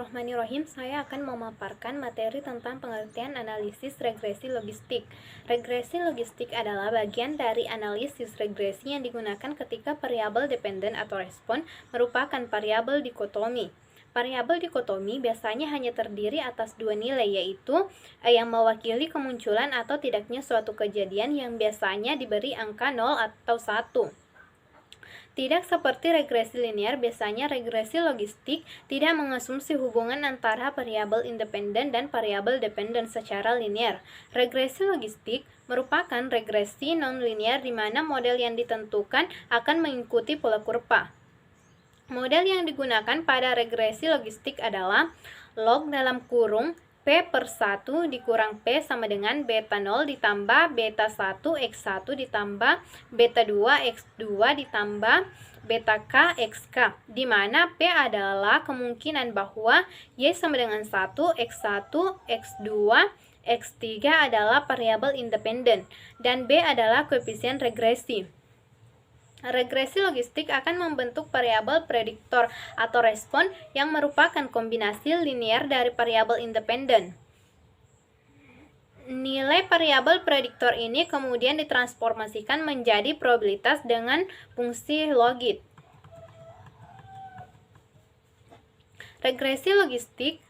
Bismillahirrahmanirrahim. Saya akan memaparkan materi tentang pengertian analisis regresi logistik. Regresi logistik adalah bagian dari analisis regresi yang digunakan ketika variabel dependen atau respon merupakan variabel dikotomi. Variabel dikotomi biasanya hanya terdiri atas dua nilai, yaitu yang mewakili kemunculan atau tidaknya suatu kejadian yang biasanya diberi angka 0 atau 1. Tidak seperti regresi linear, biasanya regresi logistik tidak mengasumsi hubungan antara variabel independen dan variabel dependen secara linear. Regresi logistik merupakan regresi non-linear di mana model yang ditentukan akan mengikuti pola kurva. Model yang digunakan pada regresi logistik adalah log dalam kurung P/1 dikurang P sama dengan beta 0 ditambah beta 1 X1 ditambah beta 2 X2 ditambah beta K XK, di mana P adalah kemungkinan bahwa Y sama dengan 1, X1, X2, X3 adalah variabel independen, dan B adalah koefisien regresi. Regresi logistik akan membentuk variabel prediktor atau respon yang merupakan kombinasi linear dari variabel independen. Nilai variabel prediktor ini kemudian ditransformasikan menjadi probabilitas dengan fungsi logit. Regresi logistik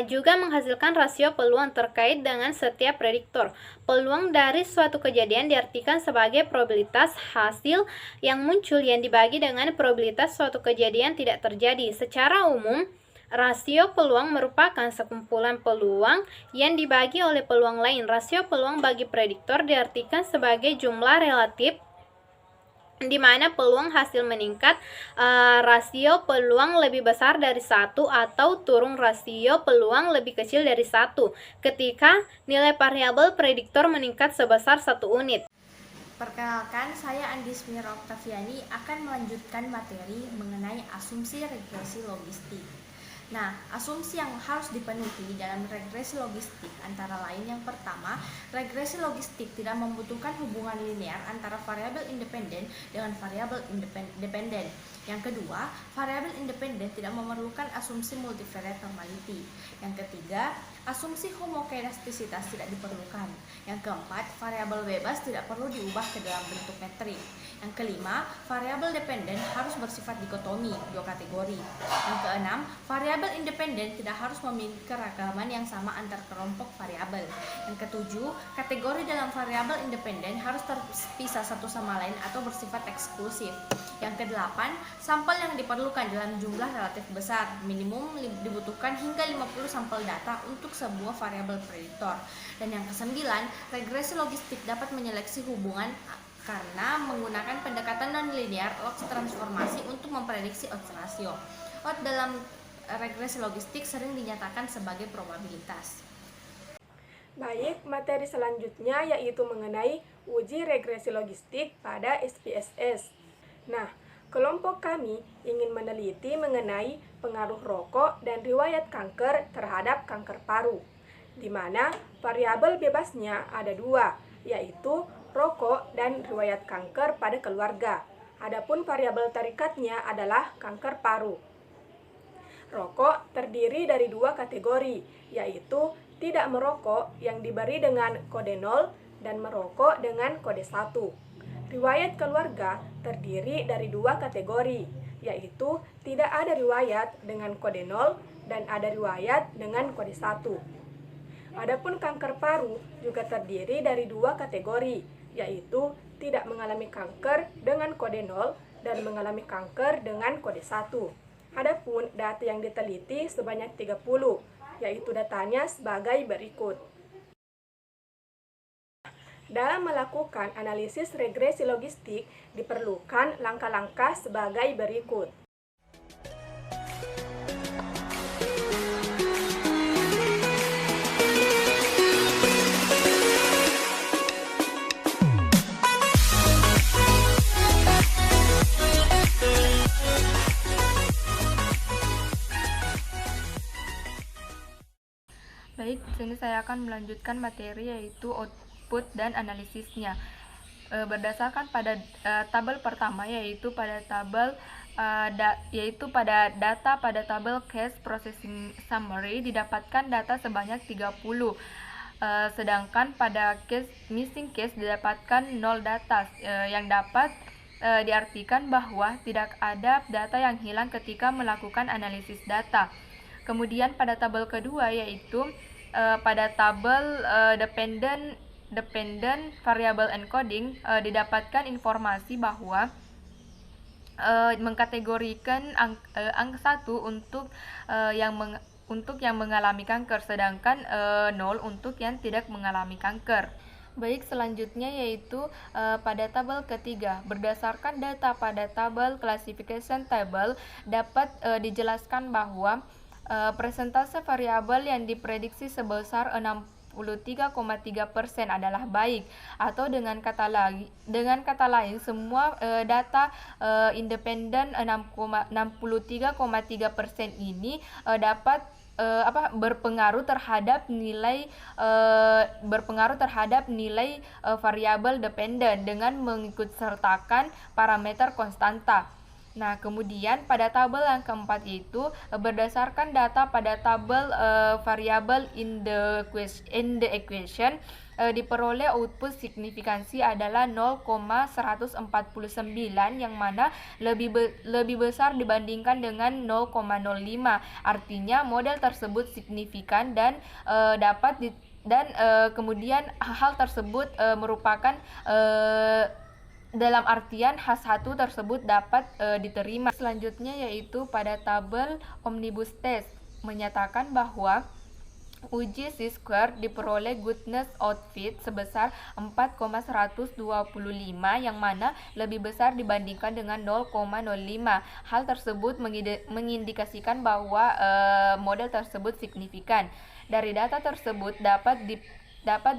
juga menghasilkan rasio peluang terkait dengan setiap prediktor. Peluang dari suatu kejadian diartikan sebagai probabilitas hasil yang muncul yang dibagi dengan probabilitas suatu kejadian tidak terjadi. Secara umum, rasio peluang merupakan sekumpulan peluang yang dibagi oleh peluang lain. Rasio peluang bagi prediktor diartikan sebagai jumlah relatif di mana peluang hasil meningkat rasio peluang lebih besar dari 1 atau turun rasio peluang lebih kecil dari 1 ketika nilai variabel prediktor meningkat sebesar 1 unit. Perkenalkan, saya Andis Mira Oktaviani akan melanjutkan materi mengenai asumsi regresi logistik. Nah, asumsi yang harus dipenuhi dalam regresi logistik antara lain yang pertama, regresi logistik tidak membutuhkan hubungan linear antara variabel independen dengan variabel dependen. Yang kedua, variabel independen tidak memerlukan asumsi multivariate normality. Yang ketiga, asumsi homokedastisitas tidak diperlukan. Yang keempat, variabel bebas tidak perlu diubah ke dalam bentuk metrik. Yang kelima, variabel dependen harus bersifat dikotomi, dua kategori. Yang keenam, variabel independen tidak harus memiliki keragaman yang sama antar kelompok variabel. Yang ketujuh, kategori dalam variabel independen harus terpisah satu sama lain atau bersifat eksklusif. Yang kedelapan, sampel yang diperlukan dalam jumlah relatif besar, minimum dibutuhkan hingga 50 sampel data untuk sebuah variabel prediktor. Dan yang kesembilan, regresi logistik dapat menyeleksi hubungan karena menggunakan pendekatan non-linear Lox transformasi untuk memprediksi odds ratio. Odds dalam regresi logistik sering dinyatakan sebagai probabilitas. Baik, materi selanjutnya yaitu mengenai uji regresi logistik pada SPSS. Nah, kelompok kami ingin meneliti mengenai pengaruh rokok dan riwayat kanker terhadap kanker paru, di mana variabel bebasnya ada dua, yaitu rokok dan riwayat kanker pada keluarga. Adapun variabel tarikatnya adalah kanker paru. Rokok terdiri dari dua kategori, yaitu tidak merokok yang diberi dengan kode 0 dan merokok dengan kode 1. Riwayat keluarga terdiri dari dua kategori, yaitu tidak ada riwayat dengan kode 0 dan ada riwayat dengan kode 1. Adapun kanker paru juga terdiri dari dua kategori, yaitu tidak mengalami kanker dengan kode 0 dan mengalami kanker dengan kode 1. Adapun data yang diteliti sebanyak 30, yaitu datanya sebagai berikut. Dalam melakukan analisis regresi logistik, diperlukan langkah-langkah sebagai berikut. Baik, di sini saya akan melanjutkan materi yaitu output dan analisisnya. Berdasarkan pada tabel pertama, yaitu pada tabel yaitu pada data pada tabel case processing summary didapatkan data sebanyak 30. Sedangkan pada missing case didapatkan 0 data, yang dapat diartikan bahwa tidak ada data yang hilang ketika melakukan analisis data. Kemudian pada tabel kedua yaitu pada tabel dependent variable encoding didapatkan informasi bahwa mengkategorikan angka 1 untuk yang mengalami kanker, sedangkan 0 untuk yang tidak mengalami kanker. Baik, selanjutnya yaitu pada tabel ketiga, berdasarkan data pada tabel classification table dapat dijelaskan bahwa persentase variabel yang diprediksi sebesar 63,3% adalah baik, atau dengan kata lain semua data independen 63,3% ini dapat berpengaruh terhadap nilai variabel dependen dengan mengikutsertakan parameter konstanta. Nah, kemudian pada tabel yang keempat yaitu berdasarkan data pada tabel variabel in the equation diperoleh output signifikansi adalah 0,149 yang mana lebih besar dibandingkan dengan 0,05. Artinya model tersebut signifikan dan kemudian hal tersebut merupakan dalam artian H1 tersebut dapat diterima. Selanjutnya yaitu pada tabel omnibus test menyatakan bahwa uji C-square diperoleh goodness outfit sebesar 4,125 yang mana lebih besar dibandingkan dengan 0,05. Hal tersebut mengindikasikan bahwa model tersebut signifikan. Dari data tersebut dapat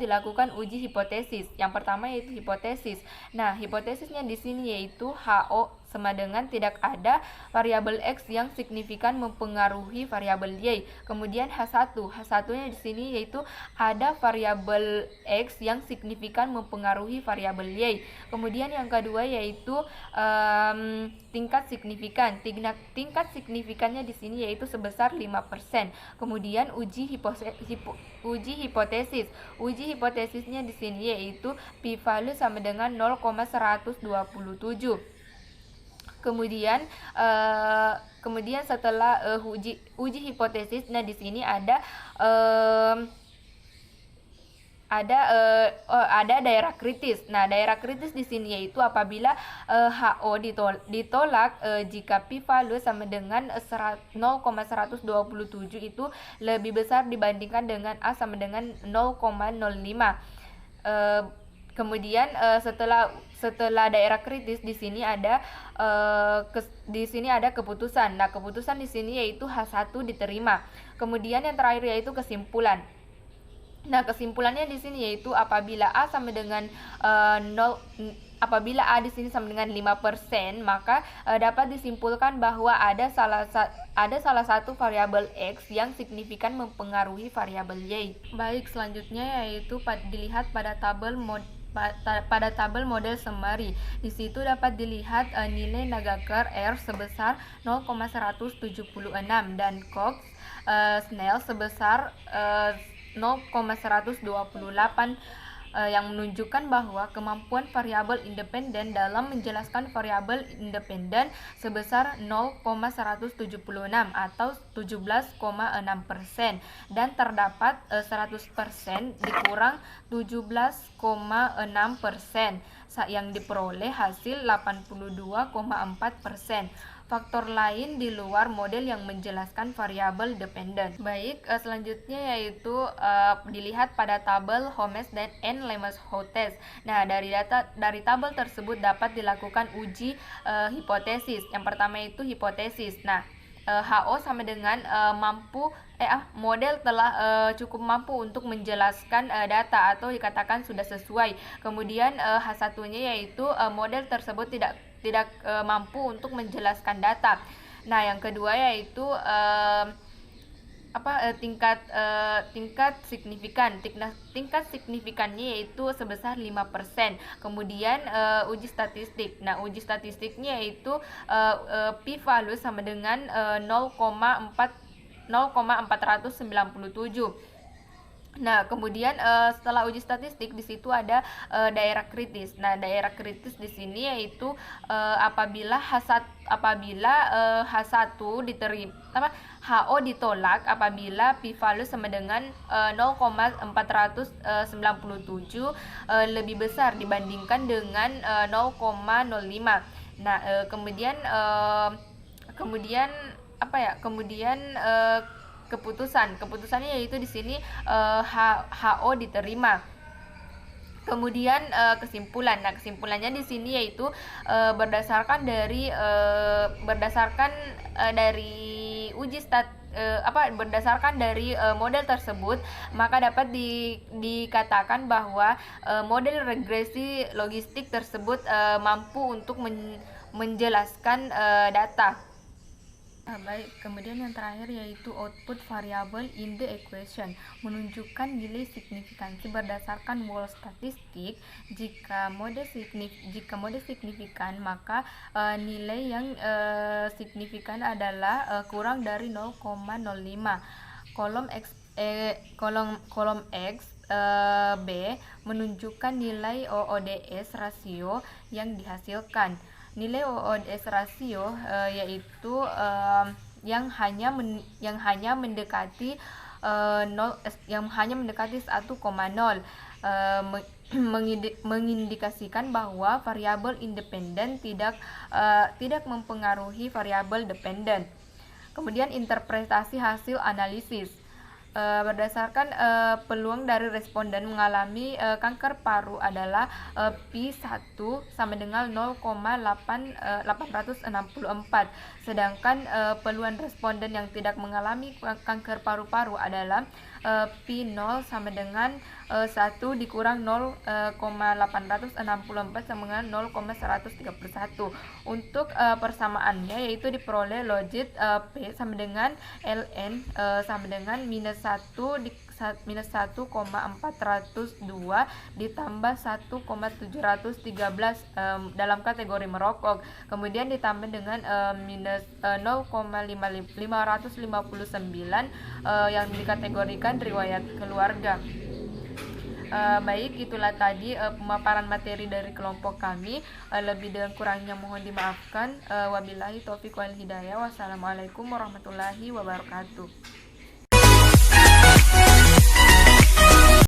dilakukan uji hipotesis. Yang pertama yaitu hipotesis. Nah, hipotesisnya di sini yaitu HO sama dengan tidak ada variabel X yang signifikan mempengaruhi variabel Y. Kemudian H1-nya di sini yaitu ada variabel X yang signifikan mempengaruhi variabel Y. Kemudian yang kedua yaitu tingkat signifikan. Tingkat signifikannya di sini yaitu sebesar 5%. Kemudian uji hipotesis. Uji hipotesisnya di sini yaitu p-value sama dengan 0,127. Kemudian setelah uji hipotesis, nah di sini ada daerah kritis. Nah, daerah kritis di sini yaitu apabila HO ditolak jika p-value sama dengan 0,127 itu lebih besar dibandingkan dengan A sama dengan 0,05. Kemudian setelah daerah kritis di sini ada keputusan. Nah, keputusan di sini yaitu H1 diterima. Kemudian yang terakhir yaitu kesimpulan. Nah, kesimpulannya di sini yaitu apabila A di sini sama dengan 5%, maka dapat disimpulkan bahwa ada salah satu variabel X yang signifikan mempengaruhi variabel Y. Baik, selanjutnya yaitu dilihat pada tabel model summary. Di situ dapat dilihat nilai Nagakar R sebesar 0,176 dan Cox Snell sebesar 0,128 yang menunjukkan bahwa kemampuan variabel independen dalam menjelaskan variabel independen sebesar 0,176 atau 17,6% dan terdapat 100% dikurang 17,6% yang diperoleh hasil 82,4%. Faktor lain di luar model yang menjelaskan variabel dependen. Baik, selanjutnya yaitu dilihat pada tabel Holmes dan Lemeshoff test. Nah, dari tabel tersebut dapat dilakukan uji hipotesis. Yang pertama itu hipotesis. Nah, HO sama dengan model telah cukup mampu untuk menjelaskan data atau dikatakan sudah sesuai. Kemudian H1-nya yaitu model tersebut tidak mampu untuk menjelaskan data. Nah, yang kedua yaitu tingkat signifikannya yaitu sebesar 5%. Kemudian uji statistik. Nah, uji statistiknya yaitu p-value sama dengan 0,497. Nah, kemudian setelah uji statistik di situ ada daerah kritis. Nah, daerah kritis di sini yaitu apabila H1 diterima HO ditolak apabila p-value sama dengan 0,497 lebih besar dibandingkan dengan 0,05. Nah, kemudian keputusannya yaitu di sini HO diterima. Kemudian kesimpulan. Nah, kesimpulannya di sini yaitu berdasarkan dari model tersebut, maka dapat dikatakan bahwa model regresi logistik tersebut mampu untuk menjelaskan data. Baik, kemudian yang terakhir yaitu output variable in the equation, menunjukkan nilai signifikansi berdasarkan whole statistik. Jika mode signifikan, maka nilai yang signifikan adalah kurang dari 0,05. Kolom X B menunjukkan nilai OODS rasio yang dihasilkan. Nilai OODS rasio yaitu yang hanya mendekati 1,0 mengindikasikan bahwa variabel independen tidak mempengaruhi variabel dependen. Kemudian interpretasi hasil analisis. Berdasarkan peluang dari responden mengalami kanker paru adalah P1 sama dengan 0,864, sedangkan peluang responden yang tidak mengalami kanker paru-paru adalah P0 sama dengan 1 dikurang 0,864 sama dengan 0,131. Untuk persamaannya yaitu diperoleh logit P sama dengan ln sama dengan minus 1,402 ditambah 1,713 dalam kategori merokok, kemudian ditambah dengan minus 0,559 yang dikategorikan riwayat keluarga. Baik, itulah tadi pemaparan materi dari kelompok kami. Lebih dan kurangnya mohon dimaafkan. Wabillahi taufiq wal hidayah. Wassalamualaikum warahmatullahi wabarakatuh.